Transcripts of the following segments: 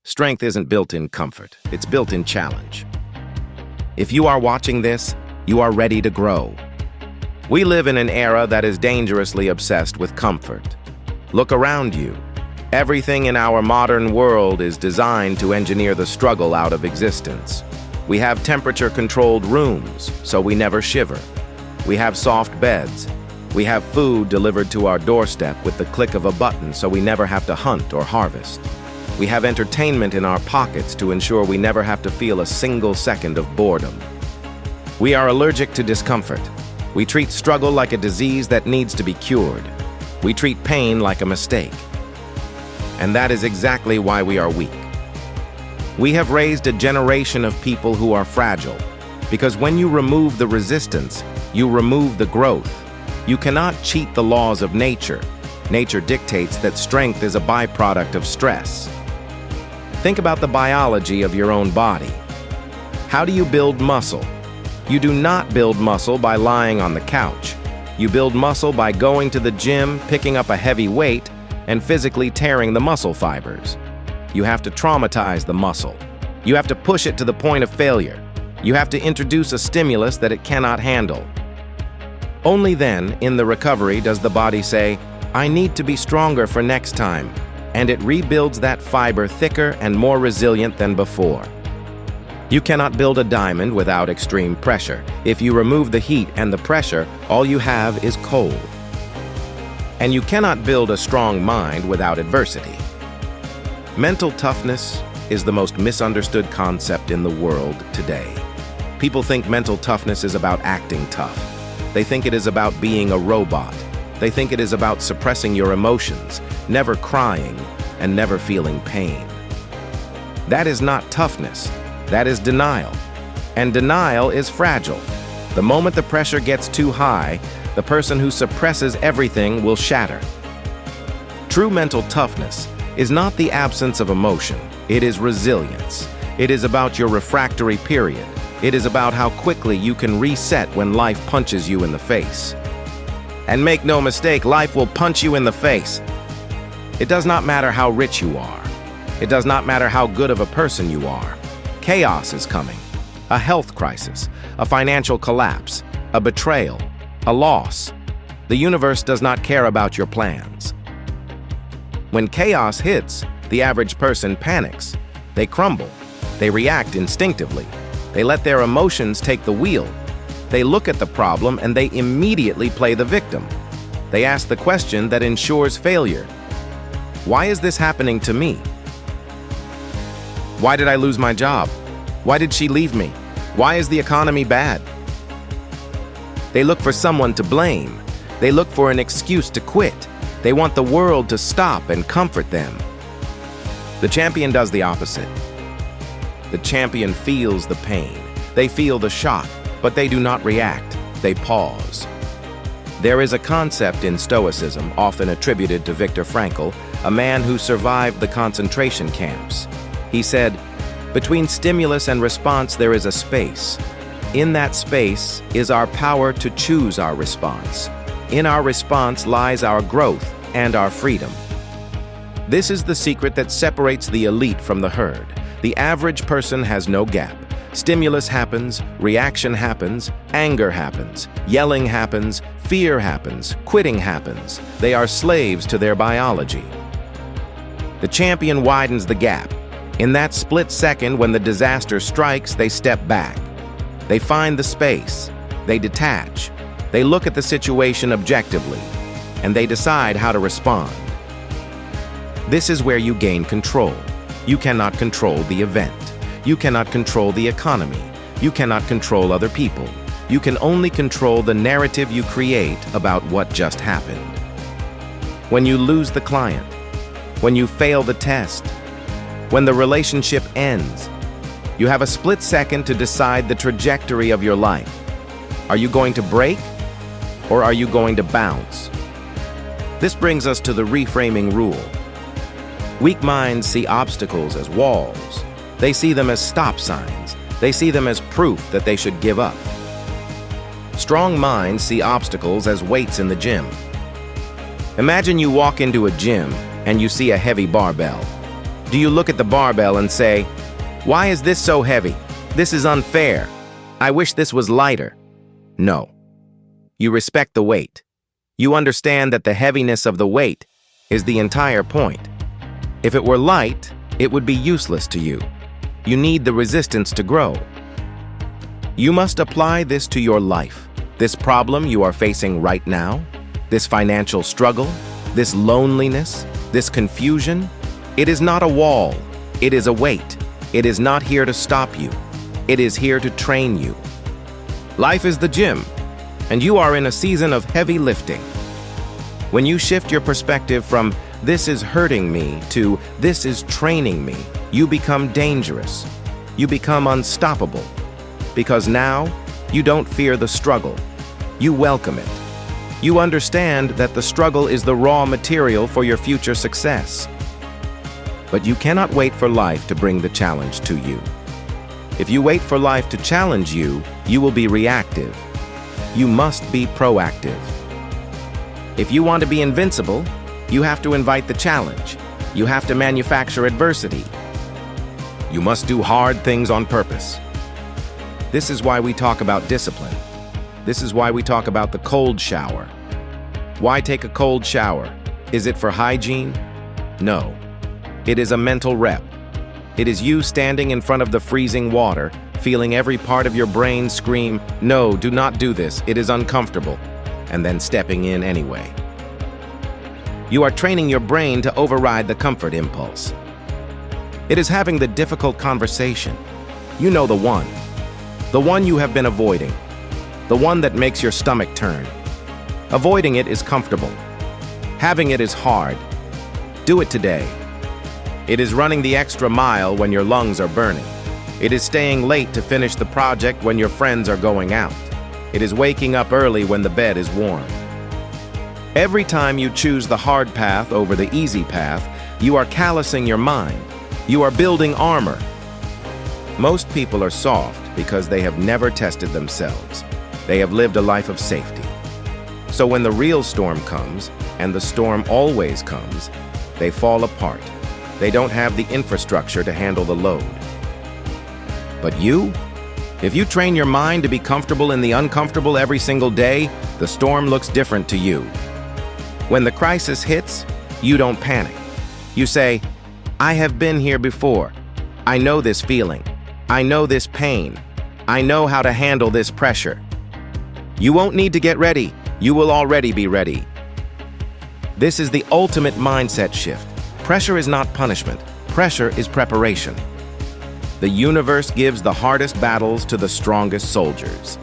Strength isn't built in comfort, it's built in challenge. If you are watching this, you are ready to grow. We live in an era that is dangerously obsessed with comfort. Look around you. Everything in our modern world is designed to engineer the struggle out of existence. We have temperature-controlled rooms, so we never shiver. We have soft beds. We have food delivered to our doorstep with the click of a button, so we never have to hunt or harvest. We have entertainment in our pockets to ensure we never have to feel a single second of boredom. We are allergic to discomfort. We treat struggle like a disease that needs to be cured. We treat pain like a mistake. And that is exactly why we are weak. We have raised a generation of people who are fragile, because when you remove the resistance, you remove the growth. You cannot cheat the laws of nature. Nature dictates that strength is a byproduct of stress. Think about the biology of your own body. How do you build muscle? You do not build muscle by lying on the couch. You build muscle by going to the gym, picking up a heavy weight, and physically tearing the muscle fibers. You have to traumatize the muscle. You have to push it to the point of failure. You have to introduce a stimulus that it cannot handle. Only then, in the recovery, does the body say, "I need to be stronger for next time," and it rebuilds that fiber thicker and more resilient than before. You cannot build a diamond without extreme pressure. If you remove the heat and the pressure, all you have is cold. And you cannot build a strong mind without adversity. Mental toughness is the most misunderstood concept in the world today. People think mental toughness is about acting tough. They think it is about being a robot. They think it is about suppressing your emotions, never crying, and never feeling pain. That is not toughness. That is denial. And denial is fragile. The moment the pressure gets too high, the person who suppresses everything will shatter. True mental toughness is not the absence of emotion. It is resilience. It is about your refractory period. It is about how quickly you can reset when life punches you in the face. And make no mistake, life will punch you in the face. It does not matter how rich you are. It does not matter how good of a person you are. Chaos is coming. A health crisis, a financial collapse, a betrayal, a loss. The universe does not care about your plans. When chaos hits, the average person panics. They crumble. They react instinctively. They let their emotions take the wheel. They look at the problem and they immediately play the victim. They ask the question that ensures failure. Why is this happening to me? Why did I lose my job? Why did she leave me? Why is the economy bad? They look for someone to blame. They look for an excuse to quit. They want the world to stop and comfort them. The champion does the opposite. The champion feels the pain. They feel the shock, but they do not react. They pause. There is a concept in Stoicism, often attributed to Viktor Frankl, a man who survived the concentration camps. He said, "Between stimulus and response there is a space. In that space is our power to choose our response. In our response lies our growth and our freedom." This is the secret that separates the elite from the herd. The average person has no gap. Stimulus happens, reaction happens, anger happens, yelling happens, fear happens, quitting happens. They are slaves to their biology. The champion widens the gap. In that split second when the disaster strikes, they step back. They find the space. They detach. They look at the situation objectively, and they decide how to respond. This is where you gain control. You cannot control the event. You cannot control the economy. You cannot control other people. You can only control the narrative you create about what just happened. When you lose the client, when you fail the test, when the relationship ends, you have a split second to decide the trajectory of your life. Are you going to break, or are you going to bounce? This brings us to the reframing rule. Weak minds see obstacles as walls. They see them as stop signs. They see them as proof that they should give up. Strong minds see obstacles as weights in the gym. Imagine you walk into a gym and you see a heavy barbell. Do you look at the barbell and say, "Why is this so heavy? This is unfair. I wish this was lighter"? No. You respect the weight. You understand that the heaviness of the weight is the entire point. If it were light, it would be useless to you. You need the resistance to grow. You must apply this to your life. This problem you are facing right now, this financial struggle, this loneliness, this confusion, it is not a wall. It is a weight. It is not here to stop you. It is here to train you. Life is the gym, and you are in a season of heavy lifting. When you shift your perspective from "this is hurting me" to "this is training me," you become dangerous. You become unstoppable. Because now, you don't fear the struggle. You welcome it. You understand that the struggle is the raw material for your future success. But you cannot wait for life to bring the challenge to you. If you wait for life to challenge you, you will be reactive. You must be proactive. If you want to be invincible, you have to invite the challenge. You have to manufacture adversity. You must do hard things on purpose. This is why we talk about discipline. This is why we talk about the cold shower. Why take a cold shower? Is it for hygiene? No. It is a mental rep. It is you standing in front of the freezing water, feeling every part of your brain scream, "No, do not do this, it is uncomfortable," and then stepping in anyway. You are training your brain to override the comfort impulse. It is having the difficult conversation. You know the one you have been avoiding, the one that makes your stomach turn. Avoiding it is comfortable. Having it is hard. Do it today. It is running the extra mile when your lungs are burning. It is staying late to finish the project when your friends are going out. It is waking up early when the bed is warm. Every time you choose the hard path over the easy path, you are callousing your mind. You are building armor. Most people are soft because they have never tested themselves. They have lived a life of safety. So when the real storm comes, and the storm always comes, they fall apart. They don't have the infrastructure to handle the load. But you? If you train your mind to be comfortable in the uncomfortable every single day, the storm looks different to you. When the crisis hits, you don't panic. You say, "I have been here before. I know this feeling. I know this pain. I know how to handle this pressure." You won't need to get ready. You will already be ready. This is the ultimate mindset shift. Pressure is not punishment. Pressure is preparation. The universe gives the hardest battles to the strongest soldiers.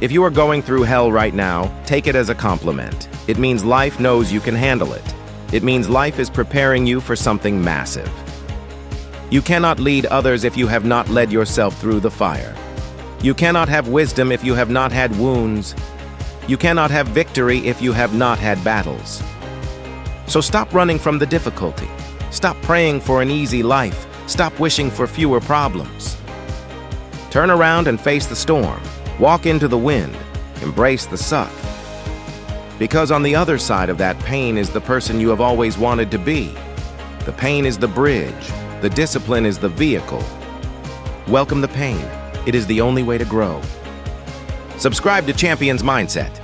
If you are going through hell right now, take it as a compliment. It means life knows you can handle it. It means life is preparing you for something massive. You cannot lead others if you have not led yourself through the fire. You cannot have wisdom if you have not had wounds. You cannot have victory if you have not had battles. So stop running from the difficulty. Stop praying for an easy life. Stop wishing for fewer problems. Turn around and face the storm. Walk into the wind. Embrace the suck. Because on the other side of that pain is the person you have always wanted to be. The pain is the bridge. The discipline is the vehicle. Welcome the pain. It is the only way to grow. Subscribe to Champions Mindset.